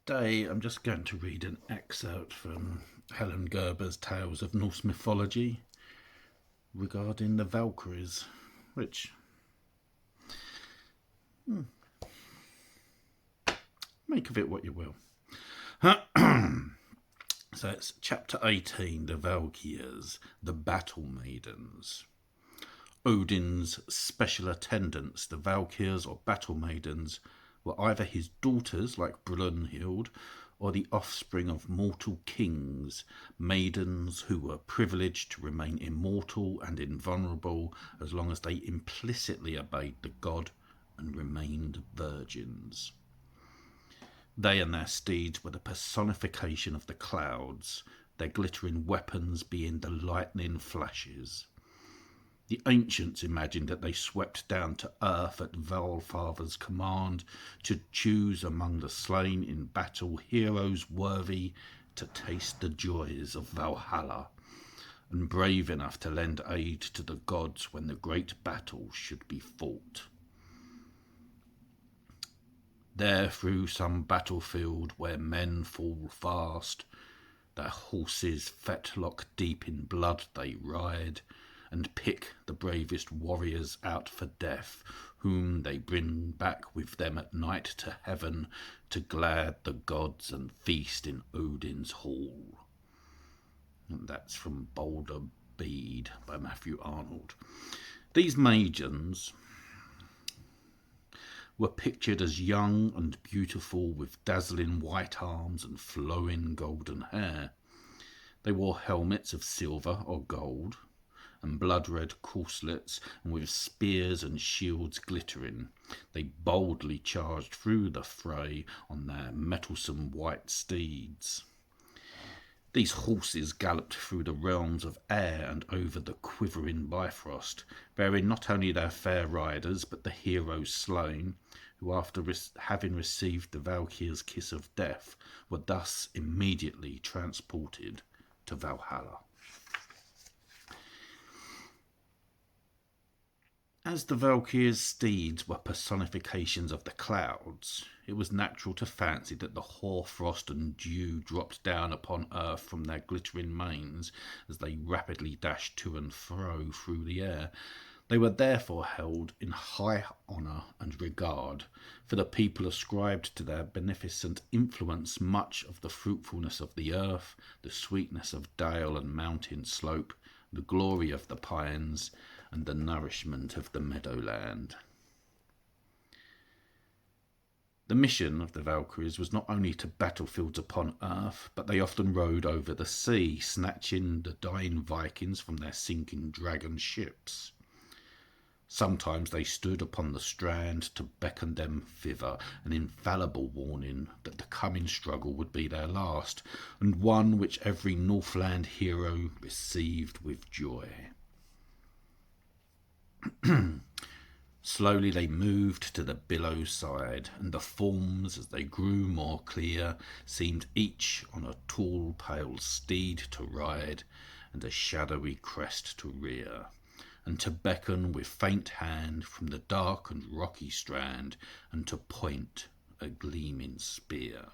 Today I'm just going to read an excerpt from Helen Gerber's Tales of Norse Mythology regarding the Valkyrs, which make of it what you will. So it's chapter 18, the Valkyrs, the Battle Maidens. Odin's special attendants, the Valkyrs or Battle Maidens, were either his daughters like Brunhild or the offspring of mortal kings, maidens who were privileged to remain immortal and invulnerable as long as they implicitly obeyed the god and remained virgins. They and their steeds were the personification of the clouds, their glittering weapons being the lightning flashes. The ancients imagined that they swept down to earth at Valfather's command to choose among the slain in battle heroes worthy to taste the joys of Valhalla, and brave enough to lend aid to the gods when the great battle should be fought. There through some battlefield where men fall fast, their horses fetlock deep in blood they ride, and pick the bravest warriors out for death, whom they bring back with them at night to heaven to glad the gods and feast in Odin's hall. And that's from Boulder Bede by Matthew Arnold. These maidens were pictured as young and beautiful with dazzling white arms and flowing golden hair. They wore helmets of silver or gold, and blood-red corselets, and with spears and shields glittering, they boldly charged through the fray on their mettlesome white steeds. These horses galloped through the realms of air and over the quivering Bifrost, bearing not only their fair riders, but the heroes slain, who after having received the Valkyr's kiss of death, were thus immediately transported to Valhalla. As the Valkyrs' steeds were personifications of the clouds, it was natural to fancy that the hoarfrost and dew dropped down upon earth from their glittering manes as they rapidly dashed to and fro through the air. They were therefore held in high honour and regard, for the people ascribed to their beneficent influence much of the fruitfulness of the earth, the sweetness of dale and mountain slope, the glory of the pines, and the nourishment of the meadowland. The mission of the Valkyries was not only to battlefields upon earth, but they often rode over the sea, snatching the dying Vikings from their sinking dragon ships. Sometimes they stood upon the strand to beckon them thither, an infallible warning that the coming struggle would be their last, and one which every Northland hero received with joy. Slowly they moved to the billow side, and the forms, as they grew more clear, seemed each on a tall pale steed to ride, and a shadowy crest to rear, and to beckon with faint hand from the dark and rocky strand, and to point a gleaming spear.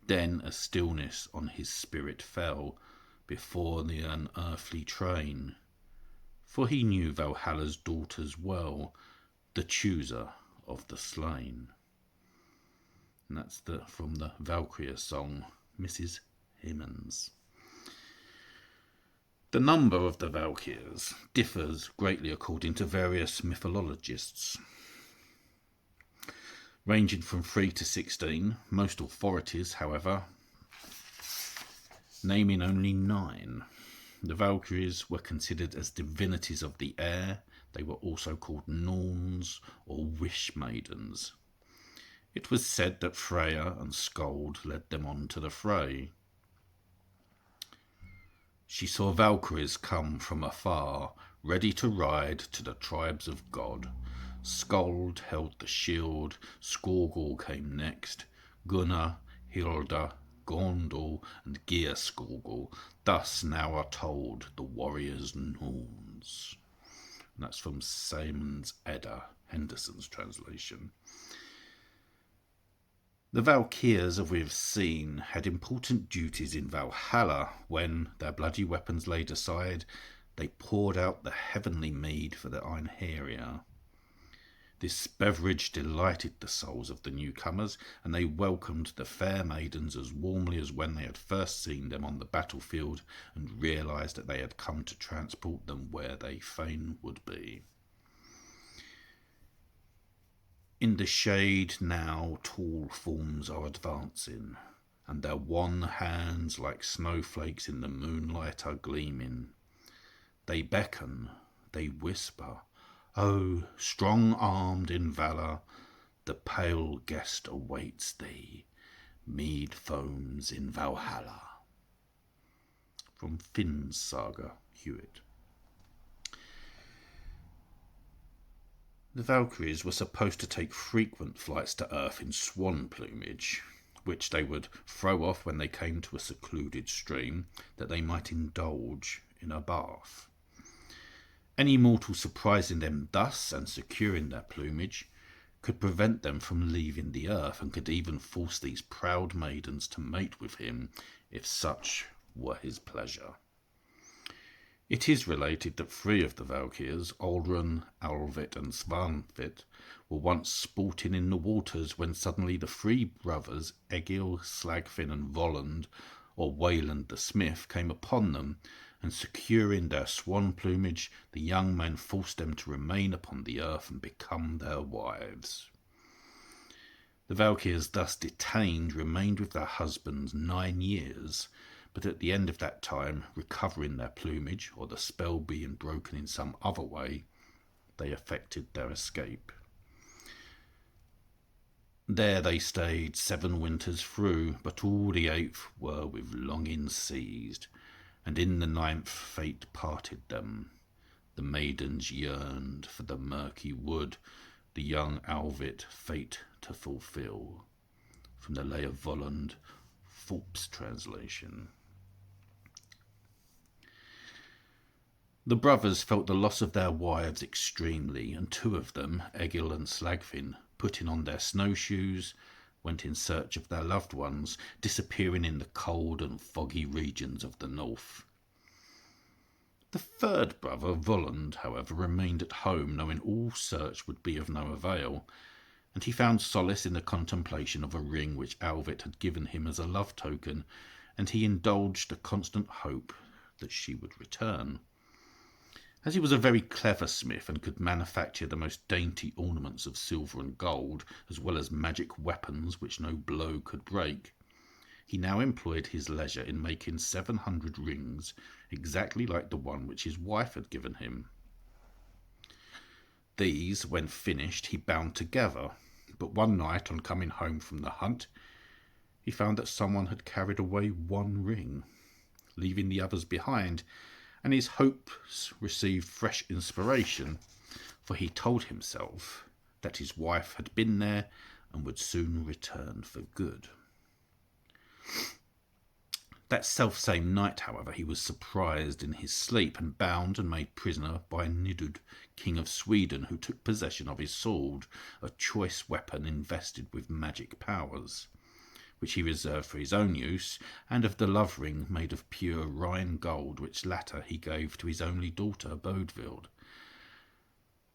Then a stillness on his spirit fell before the unearthly train, for he knew Valhalla's daughters well, the chooser of the slain. And that's from the Valkyr song, Mrs. Hemans. The number of the Valkyrs differs greatly according to various mythologists, ranging from 3 to 16, most authorities, however, naming only 9. The Valkyries were considered as divinities of the air. They were also called Norns or Wish Maidens. It was said that Freya and Skuld led them on to the fray. She saw Valkyries come from afar, ready to ride to the tribes of God. Skuld held the shield, Skorgul came next, Gunnar, Hilda, Gondal, and Geirskogul, thus now are told the warriors Norns. And that's from Simon's Edda, Henderson's translation. The Valkyrs, as we have seen, had important duties in Valhalla when, their bloody weapons laid aside, they poured out the heavenly mead for the Einherjar. This beverage delighted the souls of the newcomers, and they welcomed the fair maidens as warmly as when they had first seen them on the battlefield and realised that they had come to transport them where they fain would be. In the shade now tall forms are advancing, and their wan hands like snowflakes in the moonlight are gleaming. They beckon, they whisper, "Oh, strong-armed in valour, the pale guest awaits thee. Mead foams in Valhalla." From Finn's Saga, Hewitt. The Valkyries were supposed to take frequent flights to Earth in swan plumage, which they would throw off when they came to a secluded stream, that they might indulge in a bath. Any mortal surprising them thus and securing their plumage could prevent them from leaving the earth, and could even force these proud maidens to mate with him, if such were his pleasure. It is related that 3 of the Valkyrs, Aldrun, Alvit and Svanfit, were once sporting in the waters when suddenly the 3 brothers, Egil, Slagfin and Volund, or Wayland the Smith, came upon them, and securing their swan plumage, the young men forced them to remain upon the earth and become their wives. The Valkyrs thus detained remained with their husbands 9 years, but at the end of that time, recovering their plumage, or the spell being broken in some other way, they effected their escape. There they stayed 7 winters through, but all the 8th were with longing seized, and in the 9th fate parted them. The maidens yearned for the murky wood, the young Alvit fate to fulfil. From the Lay of Volund, Thorpe's translation. The brothers felt the loss of their wives extremely, and 2 of them, Egil and Slagfin, putting on their snowshoes, went in search of their loved ones, disappearing in the cold and foggy regions of the north. The 3rd brother, Volund, however, remained at home, knowing all search would be of no avail, and he found solace in the contemplation of a ring which Alvit had given him as a love token, and he indulged a constant hope that she would return. As he was a very clever smith and could manufacture the most dainty ornaments of silver and gold, as well as magic weapons which no blow could break, he now employed his leisure in making 700 rings, exactly like the one which his wife had given him. These, when finished, he bound together, but one night, on coming home from the hunt, he found that someone had carried away 1 ring, leaving the others behind, and his hopes received fresh inspiration, for he told himself that his wife had been there and would soon return for good. That self-same night, however, he was surprised in his sleep and bound and made prisoner by Nidud, king of Sweden, who took possession of his sword, a choice weapon invested with magic powers, which he reserved for his own use, and of the love ring made of pure Rhine gold, which latter he gave to his only daughter, Bodvild.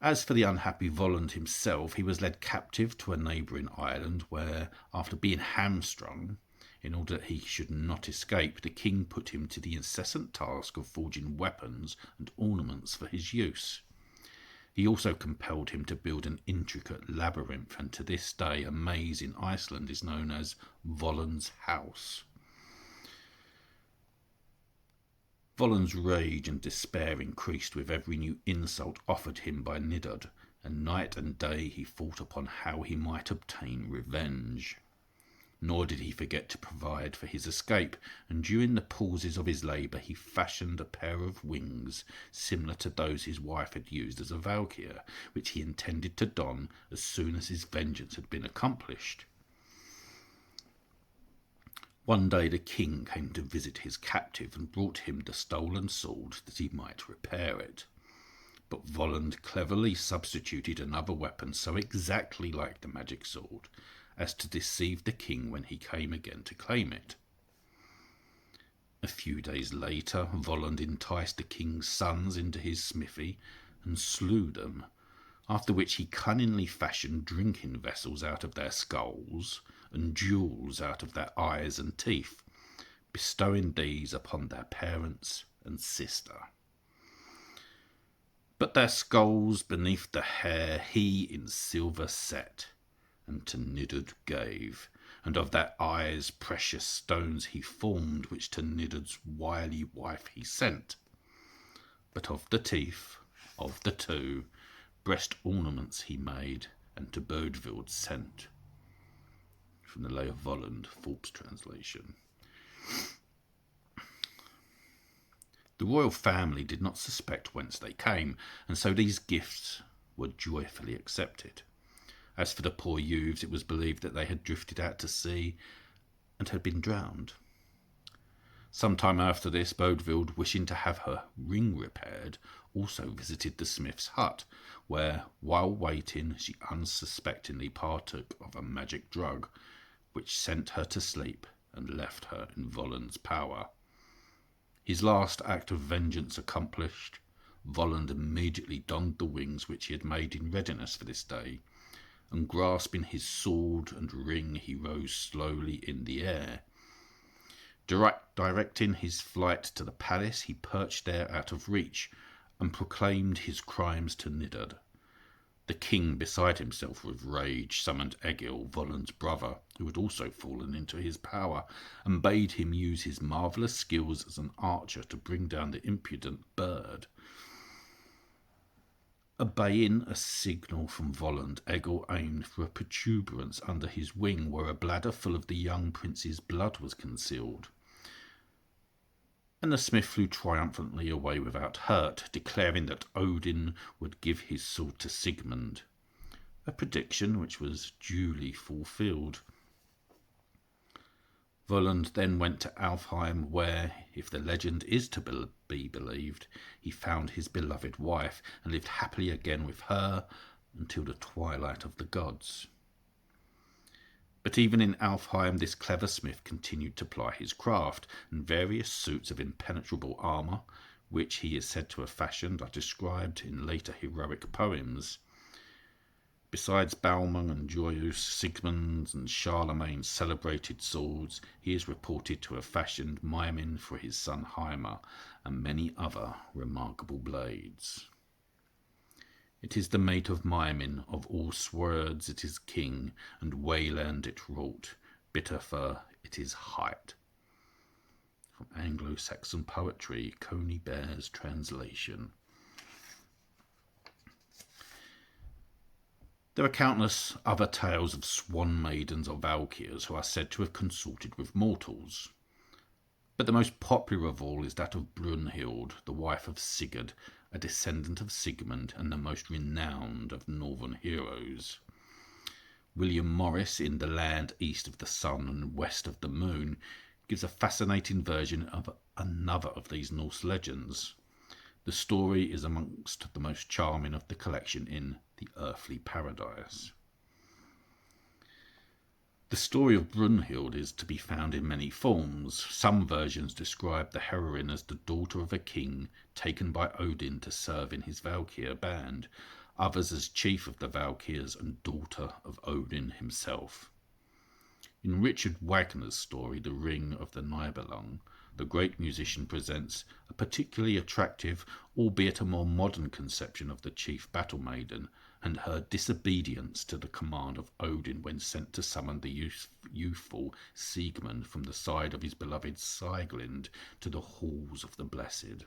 As for the unhappy Volund himself, he was led captive to a neighbouring island, where, after being hamstrung, in order that he should not escape, the king put him to the incessant task of forging weapons and ornaments for his use. He also compelled him to build an intricate labyrinth, and to this day a maze in Iceland is known as Volund's house. Volund's rage and despair increased with every new insult offered him by Nidud, and night and day he thought upon how he might obtain revenge. Nor did he forget to provide for his escape, and during the pauses of his labour he fashioned a pair of wings similar to those his wife had used as a Valkyr, which he intended to don as soon as his vengeance had been accomplished. One day the king came to visit his captive and brought him the stolen sword that he might repair it. But Volund cleverly substituted another weapon so exactly like the magic sword as to deceive the king when he came again to claim it. A few days later, Volund enticed the king's sons into his smithy and slew them, after which he cunningly fashioned drinking vessels out of their skulls and jewels out of their eyes and teeth, bestowing these upon their parents and sister. But their skulls beneath the hair he in silver set, and to Nidud gave, and of their eyes precious stones he formed, which to Nidud's wily wife he sent. But of the teeth, of the two, breast ornaments he made, and to Bodvild sent. From the Lay of Volund, Forbes translation. The royal family did not suspect whence they came, and so these gifts were joyfully accepted. As for the poor youths, it was believed that they had drifted out to sea and had been drowned. Some time after this, Bodvild, wishing to have her ring repaired, also visited the smith's hut, where, while waiting, she unsuspectingly partook of a magic drug, which sent her to sleep and left her in Volund's power. His last act of vengeance accomplished, Volund immediately donned the wings which he had made in readiness for this day, and grasping his sword and ring he rose slowly in the air. Directing his flight to the palace, he perched there out of reach, and proclaimed his crimes to Nidud. The king, beside himself with rage, summoned Egil, Volund's brother, who had also fallen into his power, and bade him use his marvellous skills as an archer to bring down the impudent bird. Obeying a signal from Volund, Egil aimed for a protuberance under his wing, where a bladder full of the young prince's blood was concealed. And the smith flew triumphantly away without hurt, declaring that Odin would give his sword to Sigmund, a prediction which was duly fulfilled. Volund then went to Alfheim, where, if the legend is to be believed, he found his beloved wife, and lived happily again with her until the twilight of the gods. But even in Alfheim this clever smith continued to ply his craft, and various suits of impenetrable armour, which he is said to have fashioned, are described in later heroic poems. Besides Balmung and Joyous, Sigmund's and Charlemagne's celebrated swords, he is reported to have fashioned Maimin for his son Heimer, and many other remarkable blades. It is the mate of Maimin, of all swords it is king, and Wayland it wrought, Bitterfur it is height. From Anglo-Saxon poetry, Coney Bear's translation. There are countless other tales of swan maidens or Valkyrs who are said to have consorted with mortals. But the most popular of all is that of Brunhild, the wife of Sigurd, a descendant of Sigmund and the most renowned of northern heroes. William Morris, in The Land East of the Sun and West of the Moon, gives a fascinating version of another of these Norse legends. The story is amongst the most charming of the collection in The Earthly Paradise. The story of Brunhild is to be found in many forms. Some versions describe the heroine as the daughter of a king taken by Odin to serve in his Valkyr band, others as chief of the Valkyrs and daughter of Odin himself. In Richard Wagner's story, The Ring of the Nibelung, the great musician presents a particularly attractive, albeit a more modern conception of the chief battle maiden, and her disobedience to the command of Odin when sent to summon the youthful Sigmund from the side of his beloved Sieglind to the halls of the blessed.